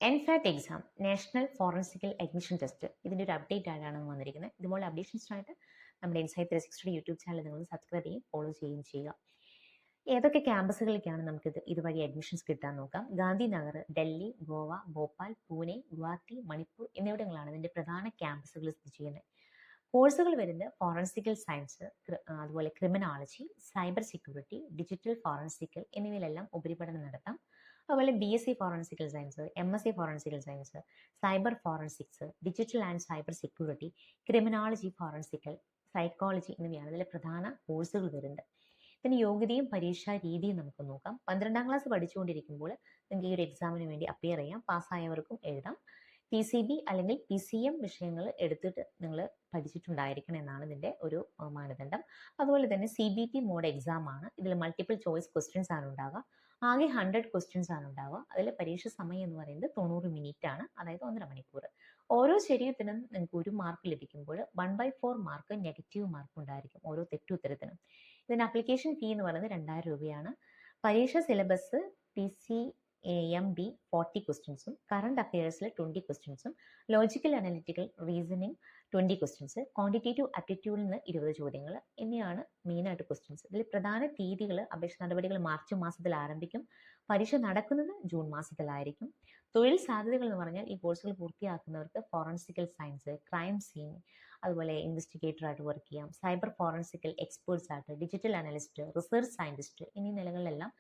എൻഫാറ്റ് exam national ഫോറൻസിക്കൽ admission test ഇതിൻ്റെ ഒരു update ആയിട്ടാണ് വന്നിരിക്കുന്നത്. ഇതുപോലെ അപ്ഡേഷൻസിനായിട്ട് നമ്മുടെ ഇൻസൈറ്റ് 360 യൂട്യൂബ് ചാനൽ നിങ്ങൾ സബ്സ്ക്രൈബ് ചെയ്യും ഫോളോ ചെയ്യുകയും ചെയ്യുക. ഏതൊക്കെ ക്യാമ്പസുകളിലേക്കാണ് നമുക്ക് ഇതുവഴി അഡ്മിഷൻസ് കിട്ടാൻ നോക്കാം. ഗാന്ധിനഗർ, ഡൽഹി, ഗോവ, ഭോപ്പാൽ, പൂനെ, ഗുവാഹത്തി, മണിപ്പൂർ എന്നിവിടങ്ങളാണ് ഇതിൻ്റെ പ്രധാന ക്യാമ്പസുകൾ സ്ഥിതി ചെയ്യുന്നത്. കോഴ്സുകൾ വരുന്നത് ഫോറൻസിക്കൽ സയൻസ്, അതുപോലെ criminology, cyber security, digital forensic എന്നിവയിലെല്ലാം ഉപരിപഠനം നടത്താം. അതുപോലെ BSc forensic science, MSc forensic science, cyber forensics, digital and cyber security, criminology forensic, psychology എന്നിവയാണ് ഇതിലെ പ്രധാന കോഴ്സുകൾ വരുന്നത്. ഇതിന് യോഗ്യതയും പരീക്ഷാ രീതിയും നമുക്ക് നോക്കാം. 12ാം ക്ലാസ് പഠിച്ചുകൊണ്ടിരിക്കുമ്പോൾ നിങ്ങൾക്ക് ഈ ഒരു എക്സാമിന് വേണ്ടി അപ്പിയർ ചെയ്യാം. പാസ്സായവർക്കും എഴുതാം. PCB അല്ലെങ്കിൽ PCM വിഷയങ്ങൾ എടുത്തിട്ട് നിങ്ങൾ പഠിച്ചിട്ടുണ്ടായിരിക്കണം എന്നാണ് ഇതിൻ്റെ ഒരു മാനദണ്ഡം. അതുപോലെ തന്നെ CBT മോഡ് എക്സാം ആണ്. ഇതിൽ മൾട്ടിപ്പിൾ ചോയ്സ് ക്വസ്റ്റ്യൻസ് ആണ് ഉണ്ടാവുക. ആകെ 100 ക്വസ്റ്റ്യൻസ് ആണ് ഉണ്ടാവുക. അതിൽ പരീക്ഷ സമയം എന്ന് പറയുന്നത് 90 മിനിറ്റ് ആണ്, അതായത് 1.5 മണിക്കൂർ. ഓരോ ശരിയുത്തരം നിങ്ങൾക്ക് 1 മാർക്ക് ലഭിക്കുമ്പോൾ 1/4 മാർക്ക് നെഗറ്റീവ് മാർക്ക് ഉണ്ടായിരിക്കും ഓരോ തെറ്റുത്തരത്തിനും. ഇതിന് ആപ്ലിക്കേഷൻ ഫീ എന്ന് പറയുന്നത് 2000 രൂപയാണ്. പരീക്ഷ സിലബസ് PCMB 40 ക്വസ്റ്റ്യൻസും കറണ്ട് അഫയേഴ്സിൽ 20 ക്വസ്റ്റ്യൻസും logical analytical reasoning 20 questions, quantitative ആപ്റ്റിറ്റ്യൂഡിൽ നിന്ന് 20 ചോദ്യങ്ങൾ എന്നിവയാണ് മെയിനായിട്ട് ക്വസ്റ്റ്യൻസ്. ഇതിൽ പ്രധാന തീയതികൾ, അപേക്ഷ നടപടികൾ മാർച്ച് മാസത്തിൽ ആരംഭിക്കും. പരീക്ഷ നടക്കുന്നത് ജൂൺ മാസത്തിലായിരിക്കും. തൊഴിൽ സാധ്യതകൾ എന്ന് പറഞ്ഞാൽ ഈ കോഴ്സുകൾ പൂർത്തിയാക്കുന്നവർക്ക് ഫോറൻസിക്കൽ സയൻസ്, ക്രൈം സീൻ, അതുപോലെ ഇൻവെസ്റ്റിഗേറ്ററായിട്ട് വർക്ക് ചെയ്യാം. സൈബർ ഫോറൻസിക്കൽ എക്സ്പേർട്സ് ആയിട്ട്, ഡിജിറ്റൽ അനലിസ്റ്റ്, റിസർച്ച് സയൻറ്റിസ്റ്റ് എന്നീ നിലകളിലെല്ലാം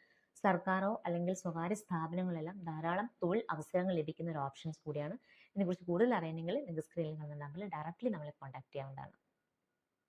സർക്കാരോ അല്ലെങ്കിൽ സ്വകാര്യ സ്ഥാപനങ്ങളെല്ലാം ധാരാളം തൊഴിൽ അവസരങ്ങൾ ലഭിക്കുന്ന ഒരു ഓപ്ഷൻസ് കൂടിയാണ്. ഇതിനെക്കുറിച്ച് കൂടുതൽ അറിയണമെങ്കിൽ നിങ്ങൾക്ക് സ്ക്രീനിൽ കാണുന്ന നമ്പറിൽ ഡയറക്റ്റ്ലി നമ്മളെ കോൺടാക്ട് ചെയ്യാവുന്നതാണ്.